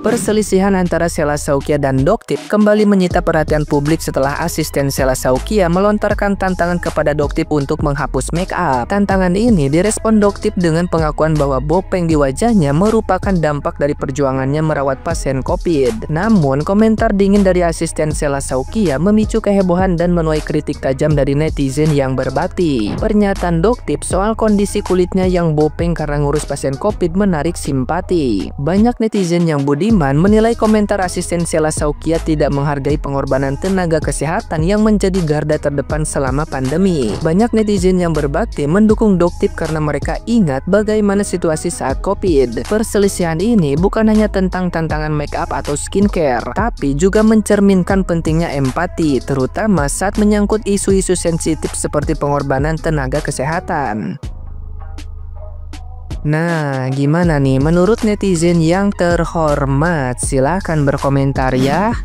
Perselisihan antara Sheila Shaukia dan Doktip kembali menyita perhatian publik setelah asisten Sheila Shaukia melontarkan tantangan kepada Doktip untuk menghapus make up. Tantangan ini direspon Doktip dengan pengakuan bahwa bopeng di wajahnya merupakan dampak dari perjuangannya merawat pasien COVID. Namun, komentar dingin dari asisten Sheila Shaukia memicu kehebohan dan menuai kritik tajam dari netizen yang berbati. Pernyataan Doktip soal kondisi kulitnya yang bopeng karena ngurus pasien COVID menarik simpati. Banyak netizen yang budiman menilai komentar asisten Sheila Shaukia tidak menghargai pengorbanan tenaga kesehatan yang menjadi garda terdepan selama pandemi. Banyak netizen yang berbakti mendukung Doktip karena mereka ingat bagaimana situasi saat COVID. Perselisihan ini bukan hanya tentang tantangan make up atau skincare, tapi juga mencerminkan pentingnya empati, terutama saat menyangkut isu-isu sensitif seperti pengorbanan tenaga kesehatan. Nah, gimana nih menurut netizen yang terhormat? Silahkan berkomentar ya.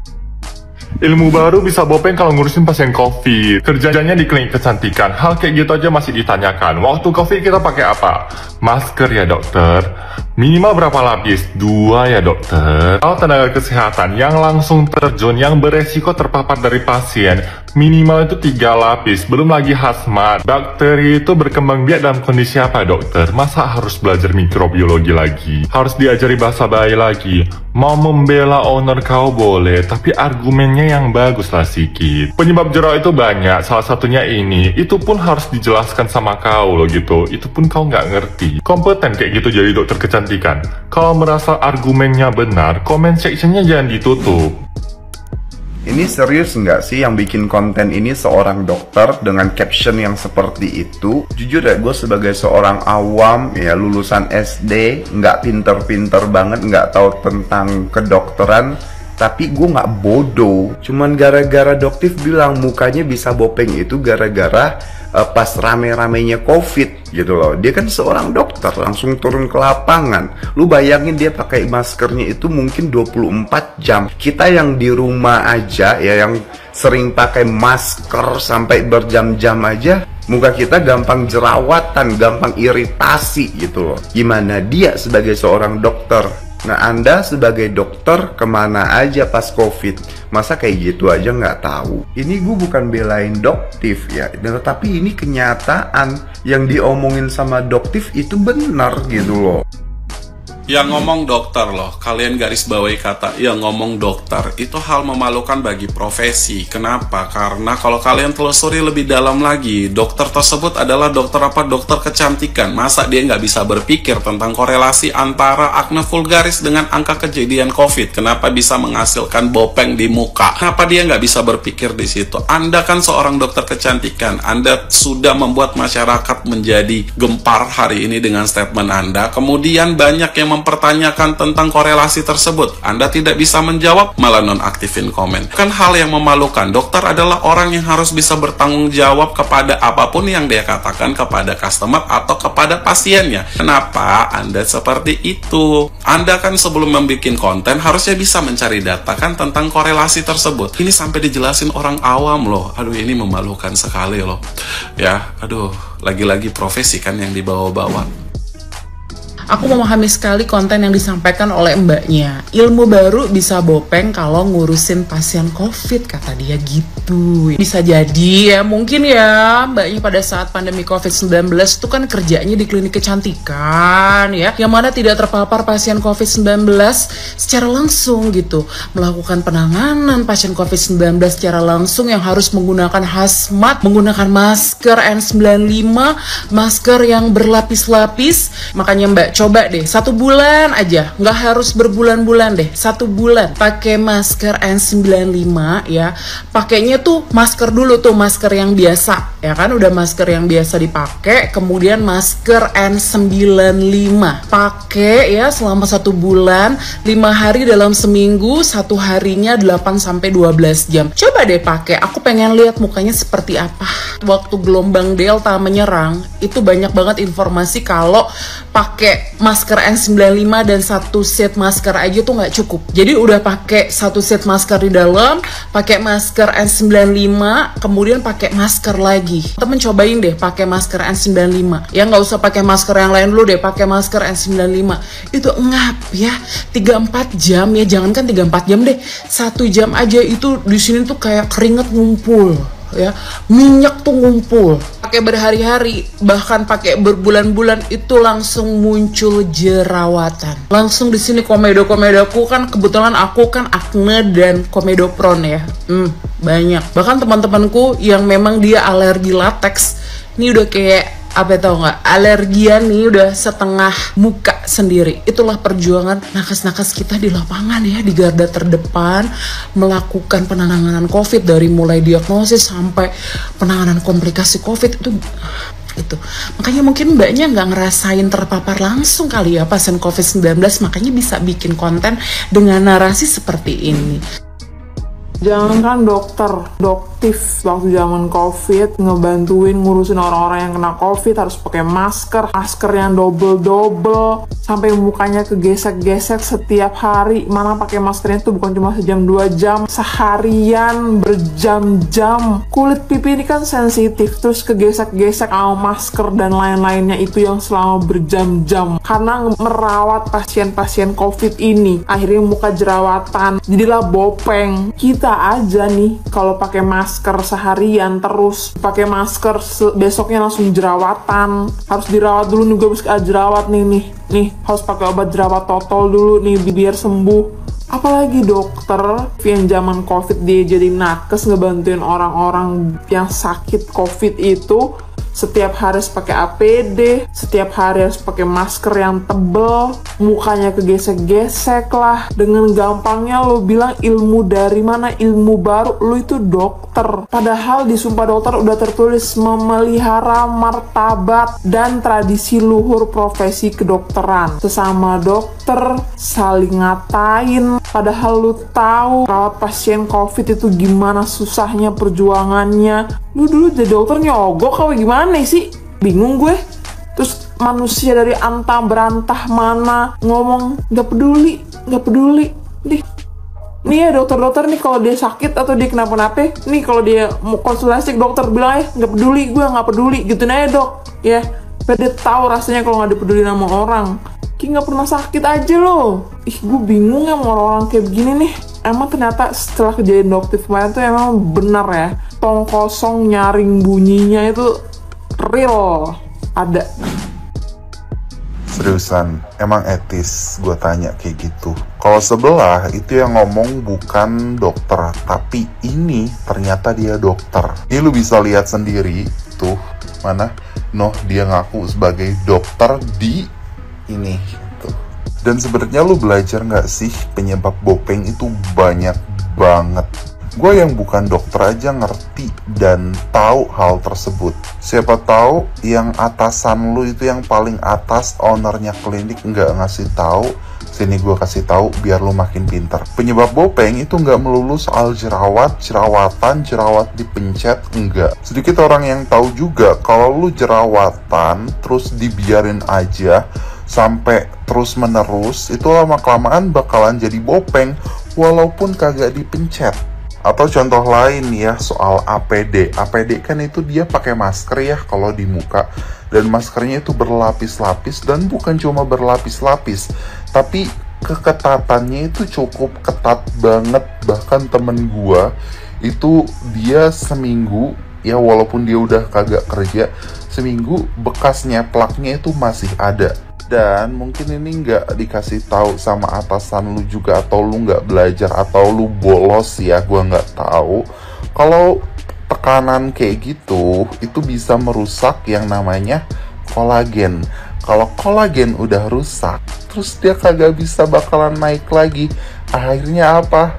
Ilmu baru bisa bopeng kalau ngurusin pasien COVID. Kerjanya di klinik kecantikan. Hal kayak gitu aja masih ditanyakan. Waktu COVID kita pakai apa? Masker ya dokter. Minimal berapa lapis? 2 ya dokter. Kalau tenaga kesehatan yang langsung terjun, yang beresiko terpapar dari pasien, minimal itu 3 lapis. Belum lagi hazmat. Bakteri itu berkembang biak dalam kondisi apa dokter? Masa harus belajar mikrobiologi lagi? Harus diajari bahasa bayi lagi? Mau membela owner kau boleh, tapi argumennya yang bagus lah sedikit. Penyebab jerawat itu banyak, salah satunya ini. Itu pun harus dijelaskan sama kau loh gitu. Itu pun kau nggak ngerti. Kompeten kayak gitu jadi dokter kecantikan. Kalau merasa argumennya benar, comment sectionnya jangan ditutup. Ini serius nggak sih yang bikin konten ini seorang dokter dengan caption yang seperti itu? Jujur ya, gue sebagai seorang awam ya, lulusan SD, nggak pinter-pinter banget, nggak tahu tentang kedokteran, tapi gue nggak bodoh. Cuman gara-gara Doktip bilang mukanya bisa bopeng itu gara-gara pas rame-ramenya COVID gitu loh. Dia kan seorang dokter, langsung turun ke lapangan. Lu bayangin dia pakai maskernya itu mungkin 24 jam. Kita yang di rumah aja ya, yang sering pakai masker sampai berjam-jam aja, muka kita gampang jerawatan, gampang iritasi gitu loh. Gimana dia sebagai seorang dokter? Nah, Anda sebagai dokter kemana aja pas COVID? Masa kayak gitu aja nggak tahu? Ini gue bukan belain Doktip ya, tetapi ini kenyataan yang diomongin sama Doktip itu benar gitu loh. Yang ngomong dokter loh, kalian garis bawahi kata yang ngomong dokter. Itu hal memalukan bagi profesi. Kenapa? Karena kalau kalian telusuri lebih dalam lagi, dokter tersebut adalah dokter apa? Dokter kecantikan. Masa dia nggak bisa berpikir tentang korelasi antara akne vulgaris dengan angka kejadian COVID? Kenapa bisa menghasilkan bopeng di muka? Kenapa dia nggak bisa berpikir di situ? Anda kan seorang dokter kecantikan. Anda sudah membuat masyarakat menjadi gempar hari ini dengan statement Anda. Kemudian banyak yang mempertanyakan tentang korelasi tersebut. Anda tidak bisa menjawab, malah nonaktifin komen. Kan hal yang memalukan. Dokter adalah orang yang harus bisa bertanggung jawab kepada apapun yang dia katakan kepada customer atau kepada pasiennya. Kenapa Anda seperti itu? Anda kan sebelum membuat konten harusnya bisa mencari data kan tentang korelasi tersebut. Ini sampai dijelasin orang awam loh. Aduh, ini memalukan sekali loh. Ya, aduh, lagi-lagi profesi kan yang dibawa-bawa. Aku memahami sekali konten yang disampaikan oleh mbaknya. Ilmu baru bisa bopeng kalau ngurusin pasien COVID, kata dia gitu. Bisa jadi ya, mungkin ya mbaknya pada saat pandemi COVID-19 itu kan kerjanya di klinik kecantikan ya, yang mana tidak terpapar pasien COVID-19 secara langsung gitu. Melakukan penanganan pasien COVID-19 secara langsung yang harus menggunakan hazmat, menggunakan masker N95, masker yang berlapis-lapis. Makanya mbak, coba deh 1 bulan aja, nggak harus berbulan-bulan deh, 1 bulan pakai masker N95 ya. Pakainya tuh masker dulu tuh, masker yang biasa ya kan, udah masker yang biasa dipakai, kemudian masker N95 pakai ya selama 1 bulan, 5 hari dalam seminggu, 1 harinya 8-12 jam. Coba deh pakai, aku pengen lihat mukanya seperti apa. Waktu gelombang Delta menyerang, itu banyak banget informasi kalau pakai masker N95 dan 1 set masker aja tuh nggak cukup. Jadi udah pakai 1 set masker di dalam, pakai masker N95, kemudian pakai masker lagi. Temen cobain deh pakai masker N95. Ya nggak usah pakai masker yang lain dulu deh, pakai masker N95. Itu ngap ya, 3-4 jam ya, jangankan 3-4 jam deh, 1 jam aja itu di sini tuh kayak keringet ngumpul. Ya, minyak tuh ngumpul, pakai berhari-hari, bahkan pakai berbulan-bulan itu langsung muncul jerawatan. Langsung di sini komedo-komedoku kan, kebetulan aku kan akne dan komedo prone ya, banyak. Bahkan teman-temanku yang memang dia alergi latex, ini udah kayak apa tau nggak, alergian nih udah setengah muka sendiri. Itulah perjuangan nakes-nakes kita di lapangan ya, di garda terdepan melakukan penanganan COVID, dari mulai diagnosis sampai penanganan komplikasi COVID itu. Makanya mungkin mbaknya nggak ngerasain terpapar langsung kali ya pasien COVID-19, makanya bisa bikin konten dengan narasi seperti ini. Jangankan doktif waktu zaman COVID ngebantuin ngurusin orang-orang yang kena COVID harus pakai masker yang double, sampai mukanya kegesek-gesek setiap hari. Mana pakai maskernya tuh bukan cuma sejam 2 jam, seharian berjam-jam. Kulit pipi ini kan sensitif, terus kegesek-gesek sama masker dan lain-lainnya itu yang selama berjam-jam. Karena merawat pasien-pasien COVID ini, akhirnya muka jerawatan, jadilah bopeng. Kita aja nih kalau pakai masker seharian terus pakai masker besoknya langsung jerawatan, harus dirawat dulu nih, gue habis jerawat nih harus pakai obat jerawat totol dulu nih biar sembuh. Apalagi dokter yang zaman COVID dia jadi nakes ngebantuin orang-orang yang sakit COVID itu, setiap hari harus pakai APD, setiap hari harus pakai masker yang tebel, mukanya kegesek-gesek lah. Dengan gampangnya lo bilang ilmu dari mana, ilmu baru, lo itu dokter. Padahal di Sumpah Dokter udah tertulis memelihara martabat dan tradisi luhur profesi kedokteran. Sesama dokter saling ngatain, padahal lo tahu rawat pasien COVID itu gimana susahnya perjuangannya. Lu dulu jadi dokter nyogok apa gimana sih? Bingung gue. Terus manusia dari antah berantah mana ngomong gak peduli. Nih ya dokter-dokter nih kalau dia sakit atau dia kenapa-napa, nih kalau dia mau konsultasi ke dokter bilang gak peduli, gue gak peduli gitu aja dok. Ya, biar dia tahu rasanya kalau gak dipeduli sama orang. Kayak gak pernah sakit aja loh. Gue bingung ya sama orang-orang kayak begini nih. Emang ternyata setelah kejadian dokter kemarin tuh emang benar ya, tong kosong nyaring bunyinya itu real ada. Seriusan, emang etis gue tanya kayak gitu? Kalau sebelah itu yang ngomong bukan dokter, tapi ini ternyata dia dokter. Ini lu bisa lihat sendiri tuh, mana? Dia ngaku sebagai dokter di ini. Dan sebenarnya lu belajar nggak sih penyebab bopeng itu banyak banget. Gue yang bukan dokter aja ngerti dan tahu hal tersebut. Siapa tahu yang atasan lu itu yang paling atas, ownernya klinik nggak ngasih tahu. Sini gue kasih tahu biar lu makin pintar. Penyebab bopeng itu nggak melulu soal jerawatan dipencet, enggak. Sedikit orang yang tahu juga kalau lu jerawatan terus dibiarin aja sampai terus menerus, itu lama-kelamaan bakalan jadi bopeng walaupun kagak dipencet. Atau contoh lain ya soal APD. APD kan itu dia pakai masker ya kalau di muka, dan maskernya itu berlapis-lapis, dan bukan cuma berlapis-lapis tapi keketatannya itu cukup ketat banget. Bahkan temen gua itu dia seminggu ya, walaupun dia udah kagak kerja, seminggu bekasnya plaknya itu masih ada. Dan mungkin ini nggak dikasih tahu sama atasan lu juga, atau lu nggak belajar, atau lu bolos ya, gua nggak tahu. Kalau tekanan kayak gitu, itu bisa merusak yang namanya kolagen. Kalau kolagen udah rusak, terus dia kagak bisa bakalan naik lagi. Akhirnya apa?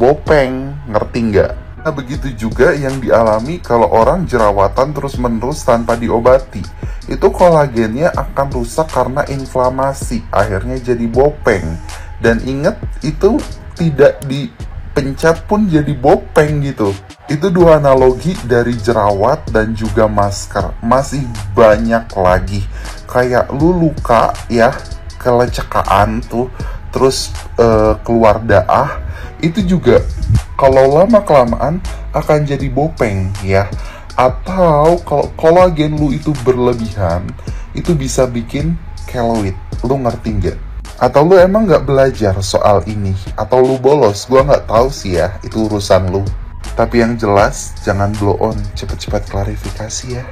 Bopeng, ngerti nggak? Nah, begitu juga yang dialami kalau orang jerawatan terus-menerus tanpa diobati. Itu kolagennya akan rusak karena inflamasi, akhirnya jadi bopeng. Dan ingat, itu tidak dipencet pun jadi bopeng gitu. Itu dua analogi dari jerawat dan juga masker. Masih banyak lagi. Kayak lu luka ya, kelecekaan tuh, terus keluar daah, itu juga kalau lama-kelamaan akan jadi bopeng ya. Atau kalau kolagen lu itu berlebihan, itu bisa bikin keloid. Lu ngerti nggak? Atau lu emang nggak belajar soal ini? Atau lu bolos? Gua nggak tahu sih ya, itu urusan lu. Tapi yang jelas, jangan blow on, cepet-cepet klarifikasi ya.